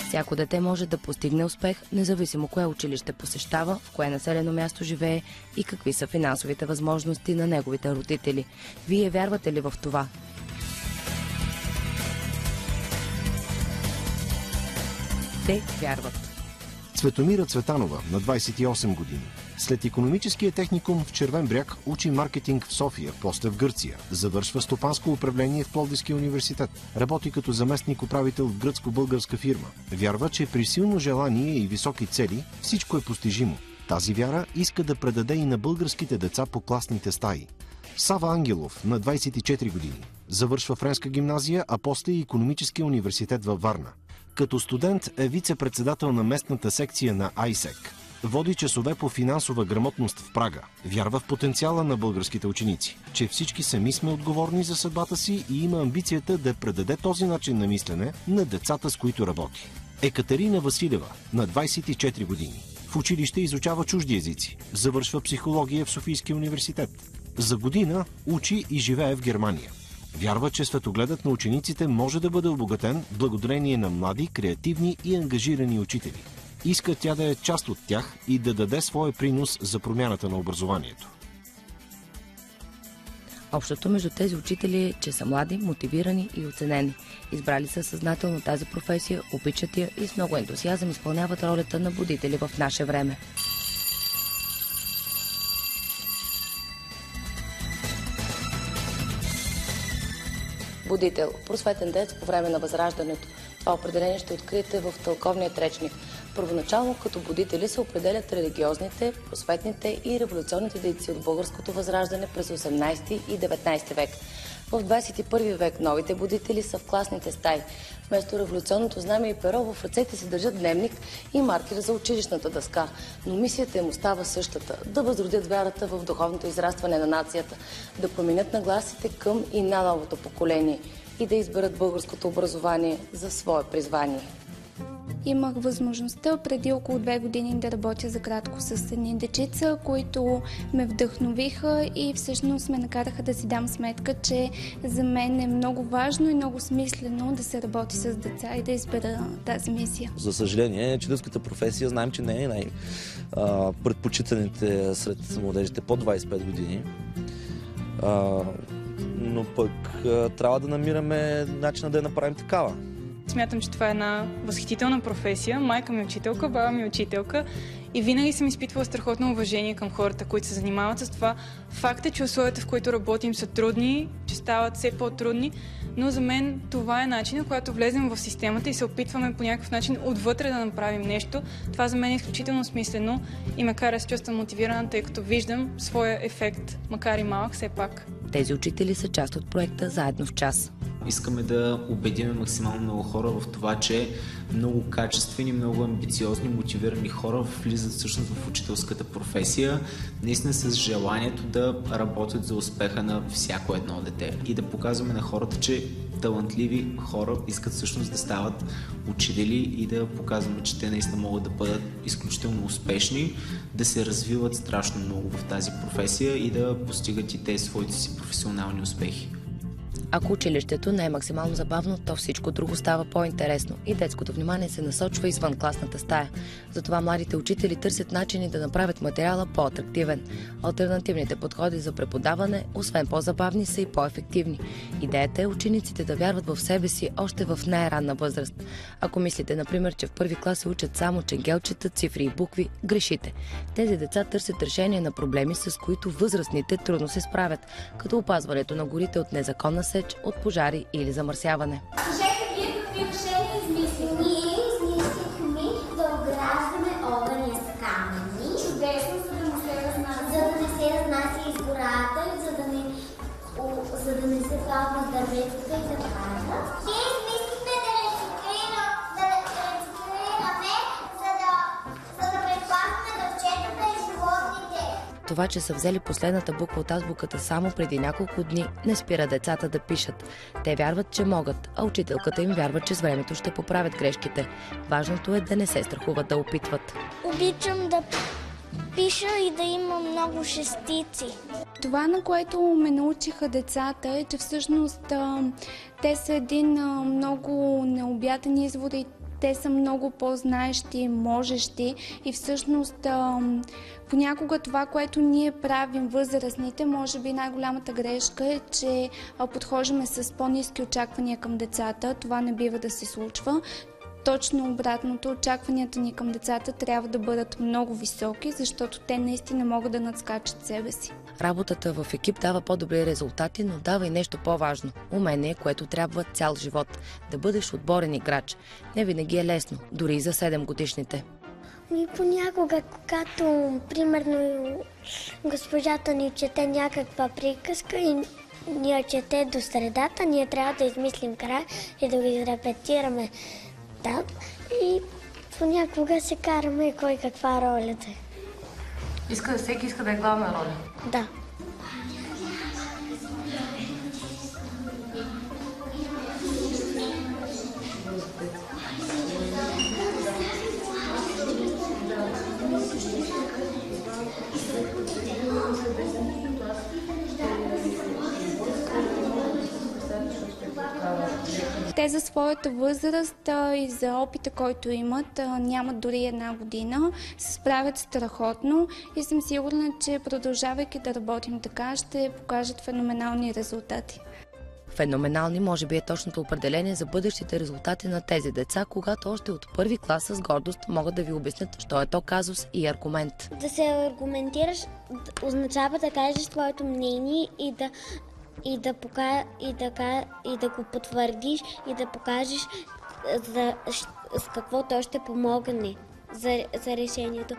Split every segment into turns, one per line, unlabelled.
Всяко дете може да постигне успех, независимо кое училище посещава, в кое населено място живее и какви са финансовите възможности на неговите родители. Вие вярвате ли в това? Те вярват.
Цветомира Цветанова, на 28 години. След икономическия техникум в Червен бряг учи маркетинг в София, после в Гърция. Завършва стопанско управление в Пловдивския университет. Работи като заместник управител в гръцко-българска фирма. Вярва, че при силно желание и високи цели всичко е постижимо. Тази вяра иска да предаде и на българските деца по класните стаи. Сава Ангелов, на 24 години. Завършва Френска гимназия, а после и икономическия университет във Варна. Като студент е вице-председател на местната секция на ISEC. Води часове по финансова грамотност в Прага. Вярва в потенциала на българските ученици, че всички сами сме отговорни за съдбата си и има амбицията да предаде този начин на мислене на децата, с които работи. Екатерина Василева, на 24 години. В училище изучава чужди езици. Завършва психология в Софийския университет. За година учи и живее в Германия. Вярва, че светогледът на учениците може да бъде обогатен благодарение на млади, креативни и ангажирани учители. Иска тя да е част от тях и да даде своя принос за промяната на образованието.
Общото между тези учители е, че са млади, мотивирани и оценени. Избрали са съзнателно тази професия, обичат я и с много ентусиазъм изпълняват ролята на будители в наше време. Будител – просветен дец по време на Възраждането. Това определение ще откриете в тълковния речник. Първоначално като будители се определят религиозните, просветните и революционните дейци от българското възраждане през 18 и 19 век. В 21 век новите будители са в класните стаи. Вместо революционното знаме и перо в ръцете си държат дневник и маркер за училищната дъска. Но мисията им остава същата – да възродят вярата в духовното израстване на нацията, да променят нагласите към и на новото поколение и да изберат българското образование за свое призвание.
Имах възможността преди около 2 години да работя за кратко с едни дечица, които ме вдъхновиха и всъщност ме накараха да си дам сметка, че за мен е много важно и много смислено да се работи с деца и да избера тази мисия.
За съжаление, учителската професия знаем, че не е най-предпочитаните сред младежите под 25 години. Но пък трябва да намираме начина да я направим такава.
Смятам, че това е една възхитителна професия. Майка ми е учителка, баба ми е учителка и винаги съм изпитвала страхотно уважение към хората, които се занимават с това. Факт е, че условията, в които работим, са трудни, че стават все по-трудни, но за мен това е начинът, когато влезем в системата и се опитваме по някакъв начин отвътре да направим нещо. Това за мен е изключително смислено и ме кара да се чувствам мотивирана, тъй като виждам своя ефект, макар и малък, все пак.
Тези учители са част от проекта "Заедно в час".
Искаме да убедим максимално много хора в това, че много качествени, много амбициозни, мотивирани хора влизат всъщност в учителската професия, наистина с желанието да работят за успеха на всяко едно дете и да показваме на хората, че талантливи хора искат всъщност да стават учители и да показваме, че те наистина могат да бъдат изключително успешни, да се развиват страшно много в тази професия и да постигат и те своите си професионални успехи.
Ако училището не е максимално забавно, то всичко друго става по-интересно и детското внимание се насочва извън класната стая. Затова младите учители търсят начини да направят материала по-атрактивен. Алтернативните подходи за преподаване, освен по-забавни, са и по-ефективни. Идеята е учениците да вярват в себе си още в най-ранна възраст. Ако мислите, например, че в първи клас се учат само ченгелчета, цифри и букви, грешите. Тези деца търсят решение на проблеми, с които възрастните трудно се справят, като опазването на горите от незаконна сеч, от пожари или замърсяване.
Кажете, вие какви решения измислихме? Ние измислихме да ограждаме огъня с камъни. Чудесно, за да не се разнася из гората, за да не се палват дърветата и да пада. Ние измислихме да рециклираме, за да предпазваме дъвчетата и животните.
Това, че са взели последната буква от азбуката само преди няколко дни, не спира децата да пишат. Те вярват, че могат, а учителката им вярва, че с времето ще поправят грешките. Важното е да не се страхуват да опитват.
Обичам да пиша и да имам много шестици.
Това, на което ме научиха децата, е, че всъщност те са един много необятен извор и те са много по-знаещи, можещи и всъщност понякога това, което ние правим възрастните, може би най-голямата грешка е, че подхождаме с по-ниски очаквания към децата. Това не бива да се случва. Точно обратното, очакванията ни към децата трябва да бъдат много високи, защото те наистина могат да надскачат себе си.
Работата в екип дава по-добри резултати, но дава и нещо по-важно – умение, което трябва цял живот. Да бъдеш отборен играч. Не винаги е лесно, дори и за 7-годишните.
И понякога, когато, примерно, госпожата ни чете някаква приказка и ни я чете до средата, ние трябва да измислим край и да го изрепетираме там. И понякога се караме кой каква ролята е.
Всеки иска да е главна роля?
Да.
Те за своята възраст и за опита, който имат, нямат дори 1 година, се справят страхотно и съм сигурна, че продължавайки да работим така, ще покажат феноменални резултати.
Феноменални може би е точното определение за бъдещите резултати на тези деца, когато още от първи клас с гордост могат да ви обяснят, що е то казус и аргумент.
Да се аргументираш означава да кажеш своето мнение и да го потвърдиш и да покажеш с какво то ще помогне за решението.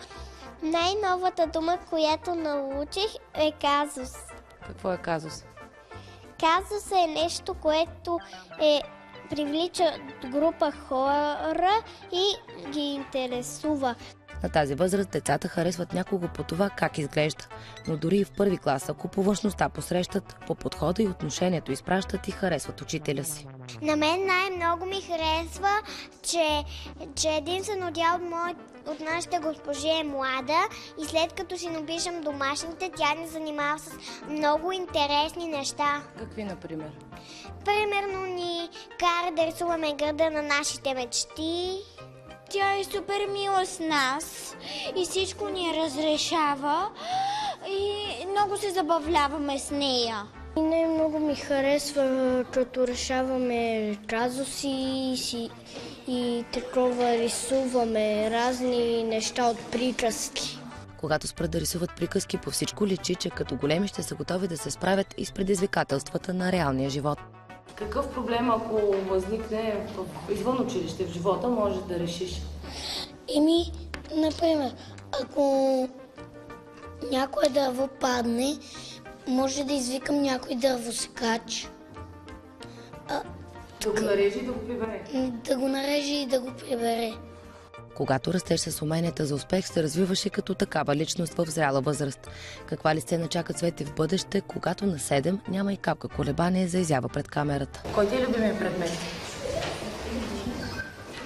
Най-новата дума, която научих, е казус.
Какво е казус?
Казус е нещо, което привлича група хора и ги интересува.
На тази възраст децата харесват някого по това как изглежда, но дори и в първи клас, ако по външността посрещат, по подхода и отношението изпращат и харесват учителя си.
На мен най-много ми харесва, че единствено дял от нашите госпожи е млада и след като си напишем домашните, тя ни занимава с много интересни неща.
Какви, например?
Примерно ни кара да рисуваме града на нашите мечти. Тя е супер мила с нас и всичко ни разрешава и много се забавляваме с нея.
И най-много ми харесва, като решаваме казуси и такова рисуваме разни неща от приказки.
Когато спрат да рисуват приказки, по всичко личи, че като големи ще са готови да се справят и с предизвикателствата на реалния живот. Какъв проблем, ако възникне извън училище в живота, можеш да решиш?
Например, ако някое дърво падне, може да извикам някой дървосекач.
Да го нарежи и да го прибере?
Да го нарежи и да го прибере.
Когато растеш с уменията за успех, се развиваш и като такава личност в зряла възраст. Каква ли сцена чака Цвети в бъдеще, когато на 7 няма и капка колебание за изява пред камерата? Кой ти е любимият предмет?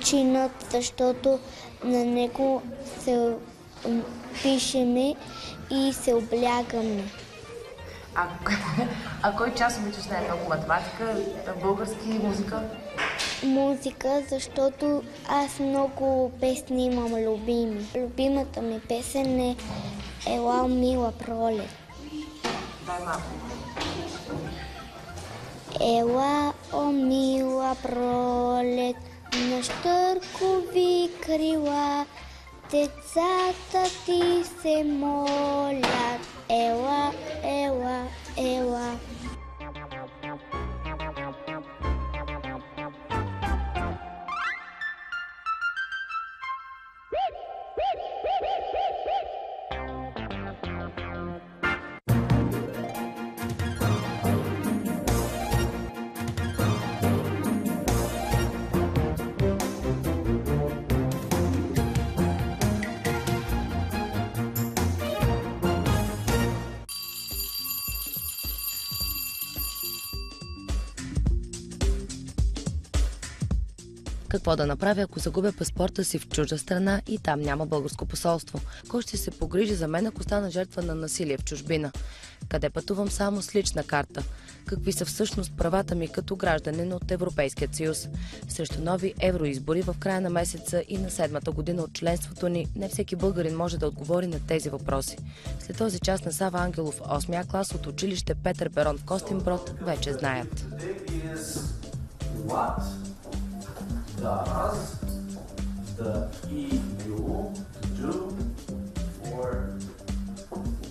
Чинът, защото на него се пишеме и се облягаме.
А кой част обичаш най-много? Математика, български, музика?
Музика, защото аз много песни имам любими. Любимата ми песен е Ела, мила пролет.
Дай малко.
Ела, о мила пролет, на щъркови крила, децата ти се молят. Ела, ела, ела.
Какво да направя, ако загубя паспорта си в чужда страна и там няма българско посолство? Кой ще се погрижи за мен, ако стана жертва на насилие в чужбина? Къде пътувам само с лична карта? какви са всъщност правата ми като гражданин от Европейския съюз. Срещу нови евроизбори в края на месеца и на 7-та година от членството ни, не всеки българин може да отговори на тези въпроси. След този час на Сава Ангелов, 8-я клас от училище Петър Берон в Костинброд, вече знаят.
The EU do for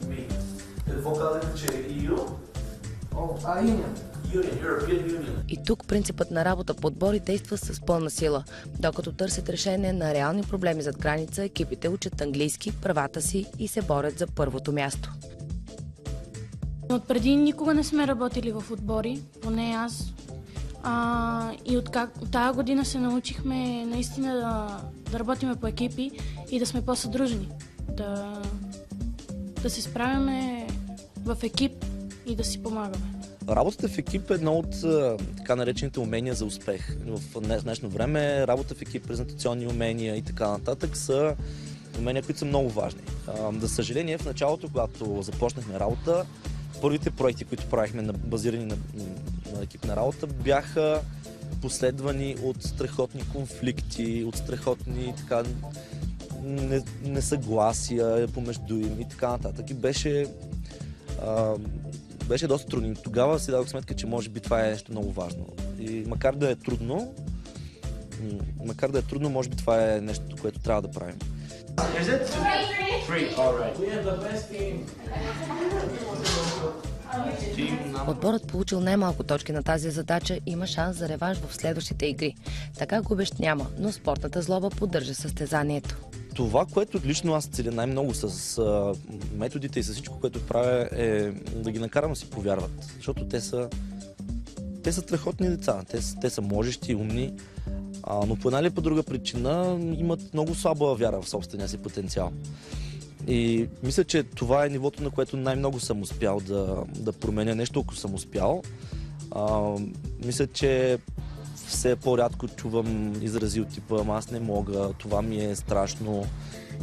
me. Какво казахте, че е EU? European Union.
И тук принципът на работа по отбори действа с пълна сила. Докато търсят решение на реални проблеми зад граница, екипите учат английски, правата си и се борят за първото място.
Отпреди никога не сме работили в отбори, поне аз. И от тая година се научихме наистина да работиме по екипи и да сме по-съдружни. Да се справяме в екип и да си помагаме.
Работата в екип е едно от така наречените умения за успех. В днешно време работа в екип, презентационни умения и така нататък са умения, които са много важни. За съжаление, в началото, когато започнахме работа, първите проекти, които правихме базирани на екипна работа, бяха последвани от страхотни конфликти, от страхотни така несъгласия помежду им и така нататък. И беше доста трудно. Тогава си дадох сметка, че може би това е нещо много важно. И макар да е трудно, може би това е нещо, което трябва да правим.
Отборът, получил най-малко точки на тази задача, има шанс за реванш в следващите игри. Така губещ няма, но спортната злоба поддържа състезанието.
Това, което лично аз целя най-много с методите и с всичко, което правя, е да ги накарам да си повярват. Защото те са страхотни деца, те са можещи, умни, но по една или по друга причина имат много слаба вяра в собствения си потенциал. И мисля, че това е нивото, на което най-много съм успял да променя нещо, ако съм успял. Мисля, че все по-рядко чувам изрази от типа аз не мога, това ми е страшно.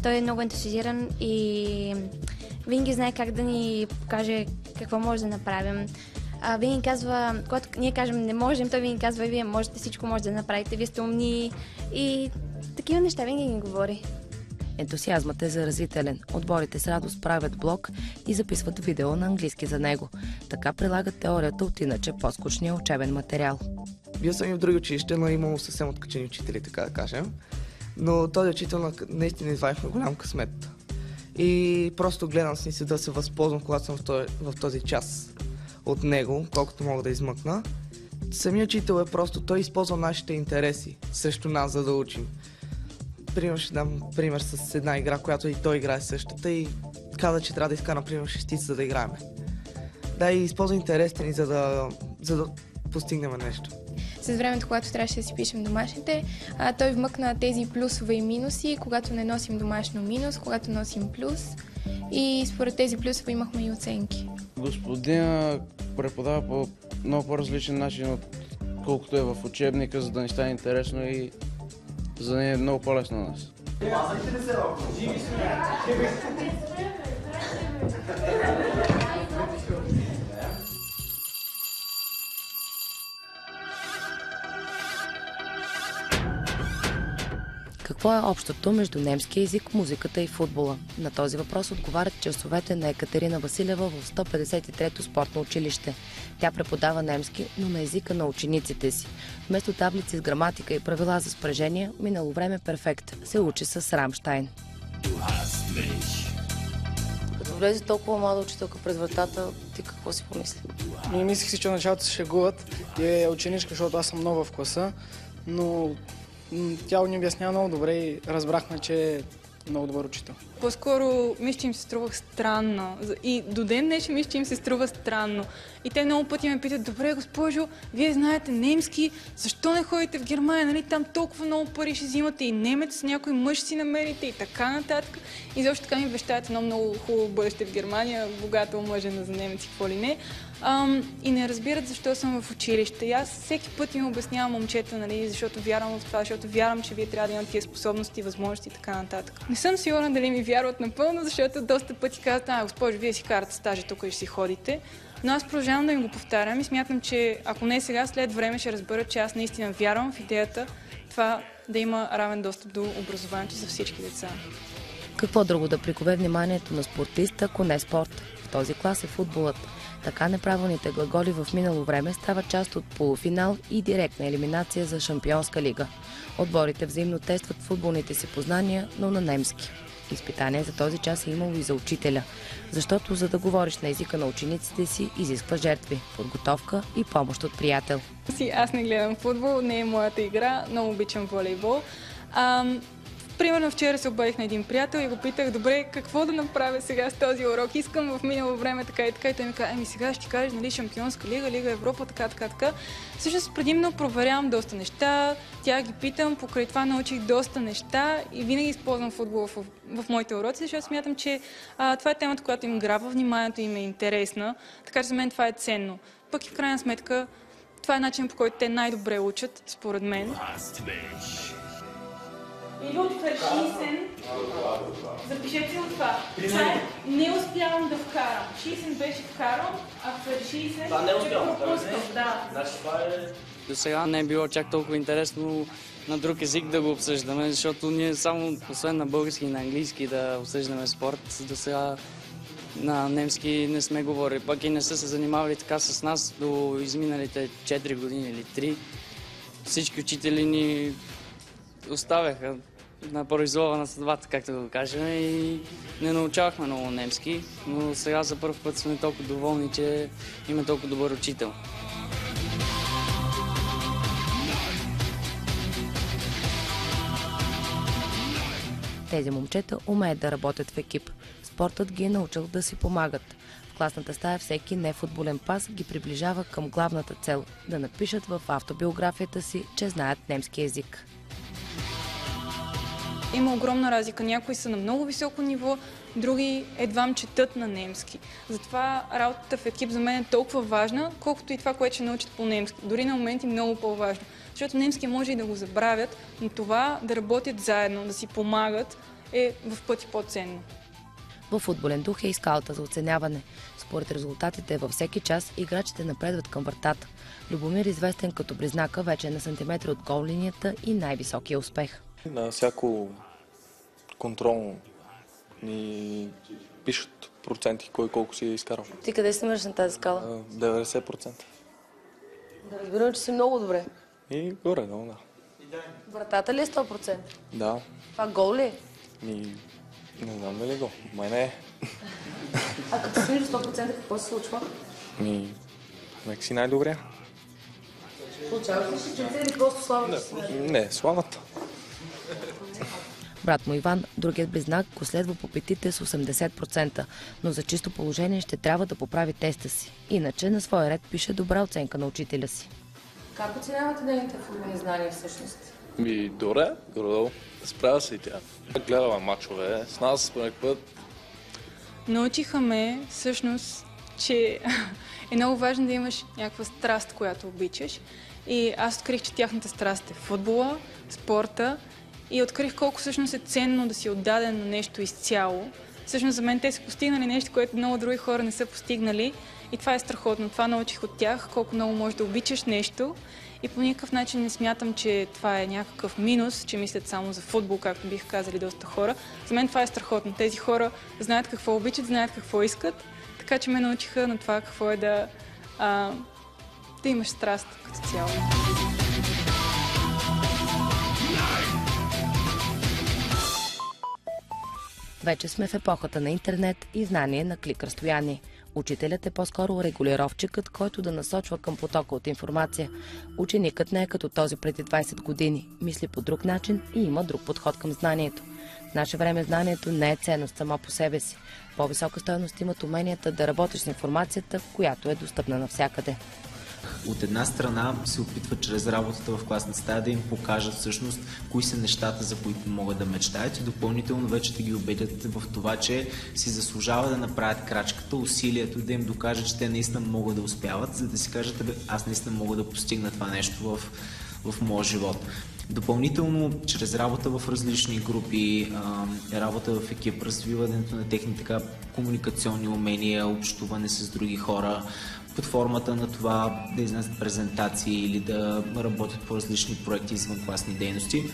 Той е много ентусиазиран и винаги знае как да ни покаже какво може да направим. Винаги казва, когато ние кажем не можем, той винаги казва вие можете, всичко може да направите, вие сте умни и такива неща винаги ни говори.
Ентусиазмът е заразителен. Отборите с радост правят блог и записват видео на английски за него. Така прилагат теорията от иначе по-скучния учебен материал.
Бил съм и в други училища, но имало съвсем откачени учители, така да кажем. Но този учител наистина извадихме голям късмет. И просто гледам с си да се възползвам, когато съм в този час от него, колкото мога да измъкна. Самият учител е просто, той използва нашите интереси срещу нас, за да учим. Пример ще дам пример с една игра, която и той играе същата и каза, че трябва да изкара, например, шестица, за да играем. Да, и използва интересите ни, за да постигнем нещо.
С времето, когато трябваше да си пишем домашните, той вмъкна тези плюсове и минуси, когато не носим домашно минус, когато носим плюс. И според тези плюсове имахме и оценки.
Господин преподава по много по-различен начин, колкото е в учебника, за да ни стане интересно и за да ни е много по-лесно на нас.
Какво е общото между немския език, музиката и футбола? На този въпрос отговарят часовете на Екатерина Василева в 153-то спортно училище. Тя преподава немски, но на езика на учениците си. Вместо таблици с граматика и правила за спрежение, минало време перфект се учи с Рамштайн. Като влезе толкова млада учителка пред вратата, ти какво си помисли?
Ние мислих си, че в началото се шегуват и е ученичка, защото аз съм нова в класа, но тя ни обяснява много добре и разбрахме, че е много добър учител.
По-скоро мисля, че им се струва странно. И до ден днешен мисля, че им се струва странно. И те много пъти ме питат, добре, госпожо, вие знаете немски, защо не ходите в Германия, нали там толкова много пари ще взимате и немец, някой мъж си намерите и така нататък. И защо така ми обещаят едно много хубаво бъдеще в Германия, богато омъжена за немец и какво ли не. И не разбират защо съм в училище. И аз всеки път им обяснявам момчета, нали, защото вярвам в това, защото вярвам, че вие трябва да имате тия способности, възможности и така нататък. Не съм сигурна дали ми вярват напълно, защото доста пъти казват, госпожо, вие си карате стажи тук и ще си ходите. Но аз продължавам да им го повтарям и смятам, че ако не сега, след време ще разберат, че аз наистина вярвам в идеята това да има равен достъп до образованието за всички деца.
Какво друго да прикове вниманието на спортиста, ако не спорт? В този клас е футболът. Така неправилните глаголи в минало време стават част от полуфинал и директна елиминация за Шампионска лига. Отборите взаимно тестват футболните си познания, но на немски. Изпитание за този час е имало и за учителя, защото за да говориш на езика на учениците си изисква жертви, подготовка и помощ от приятел.
Аз не гледам футбол, не е моята игра, много обичам волейбол. Примерно вчера се обадих на един приятел и го питах, добре, какво да направя сега с този урок? Искам в минало време така и така. И той ми каза, сега ще ти кажеш, нали, Шампионска лига, Лига Европа, така. Всъщност предимно проверявам доста неща, тя ги питам, покрай това научих доста неща и винаги използвам футбол в моите уроци, защото смятам, че това е темата, която им грабва вниманието, им е интересна, така че за мен това е ценно. Пък и в крайна сметка, това е начин, по който те най-добре учат, според мен. Или от Шисен, запишете си от това. Не успявам да вкарам. Шисен беше вкарал, а Шисен е пропускал.
До сега не е било чак толкова интересно на друг език да го обсъждаме, защото ние само, освен на български и на английски, да обсъждаме спорт, до сега на немски не сме говорили. Пък и не са се занимавали така с нас до изминалите 4 години или 3. Всички учители ни оставяха на произвола на съдбата, както да го кажем, и не научавахме много немски, но сега за първ път сме толкова доволни, че има толкова добър учител.
Тези момчета умеят да работят в екип. Спортът ги е научил да си помагат. В класната стая всеки нефутболен пас ги приближава към главната цел – да напишат в автобиографията си, че знаят немски език.
Има огромна разлика. Някои са на много високо ниво, други едвам четат на немски. Затова работата в екип за мен е толкова важна, колкото и това, което ще научат по немски. Дори на моменти много по-важно. Защото немски може и да го забравят, но това да работят заедно, да си помагат е в пъти по-ценно.
В футболен дух е и скалата за оценяване. Според резултатите във всеки час играчите напредват към вратата. Любомир, известен като Близнака, вече е на сантиметри от гол линията и най-високия успех.
На всяко контролно ни пишат проценти, кой колко си е изкарал.
Ти къде си намираш на тази скала?
90%.
Да разбирам, че си много добре.
И горе, да.
Вратата ли е 100%?
Да.
Това гол ли е?
Не знам дали гол. Май не е.
А като си 100% какво се случва?
Нека си най-добрия.
Получава ли си, че или просто славата си?
Не, славата.
Брат му Иван, другият близнак, го следва по петите с 80%, но за чисто положение ще трябва да поправи теста си. Иначе на своя ред пише добра оценка на учителя си. Как оценявате нейните футболни знания всъщност?
Добре, горе-долу. Справя се и тя. Гледала мачове с нас по някакъв път.
Научиха ме всъщност, че е много важно да имаш някаква страст, която обичаш. И аз открих, че тяхната страст е футбола, спорта и открих колко всъщност е ценно да си отдаден на нещо изцяло. Всъщност за мен те са постигнали нещо, което много други хора не са постигнали и това е страхотно. Това научих от тях, колко много можеш да обичаш нещо и по никакъв начин не смятам, че това е някакъв минус, че мислят само за футбол, както бих казали доста хора. За мен това е страхотно. Тези хора знаят какво обичат, знаят какво искат, така че ме научиха на това какво е да имаш страст като цяло.
Вече сме в епохата на интернет и знание на клик разстояние. Учителят е по-скоро регулировчикът, който да насочва към потока от информация. Ученикът не е като този преди 20 години. Мисли по друг начин и има друг подход към знанието. В наше време знанието не е ценност само по себе си. По-висока стойност имат уменията да работиш с информацията, която е достъпна навсякъде.
От една страна се опитват чрез работата в класната стая да им покажат всъщност кои са нещата, за които могат да мечтаят и допълнително вече да ги убедят в това, че си заслужава да направят крачката, усилието да им докажат, че те наистина могат да успяват, за да си кажат, аз наистина мога да постигна това нещо в моя живот. Допълнително, чрез работа в различни групи, работа в екип, развиването на техни така комуникационни умения, общуване с други хора, под формата на това да изнесат презентации или да работят по различни проекти и извънкласни дейности.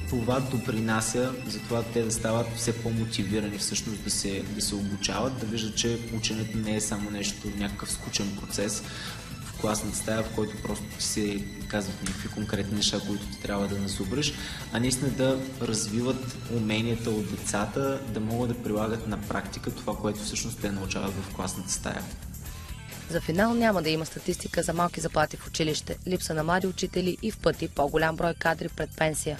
Това допринася за това те да стават все по-мотивирани всъщност да се обучават, да виждат, че ученето не е само нещо, някакъв скучен процес в класната стая, в който просто ти се казват някакви конкретни неща, които ти трябва да назубриш, а наистина да развиват уменията от децата, да могат да прилагат на практика това, което всъщност те научават в класната стая.
За финал няма да има статистика за малки заплати в училище, липса на млади учители и в пъти по-голям брой кадри пред пенсия.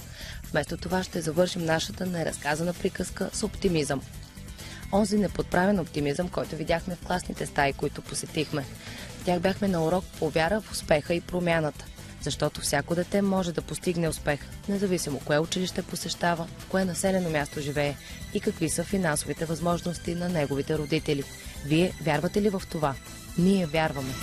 Вместо това ще завършим нашата неразказана приказка с оптимизъм. Онзи неподправен оптимизъм, който видяхме в класните стаи, които посетихме. В тях бяхме на урок по вяра в успеха и промяната, защото всяко дете може да постигне успех, независимо кое училище посещава, в кое населено място живее и какви са финансовите възможности на неговите родители. Вие вярвате ли в това? Ние вярваме.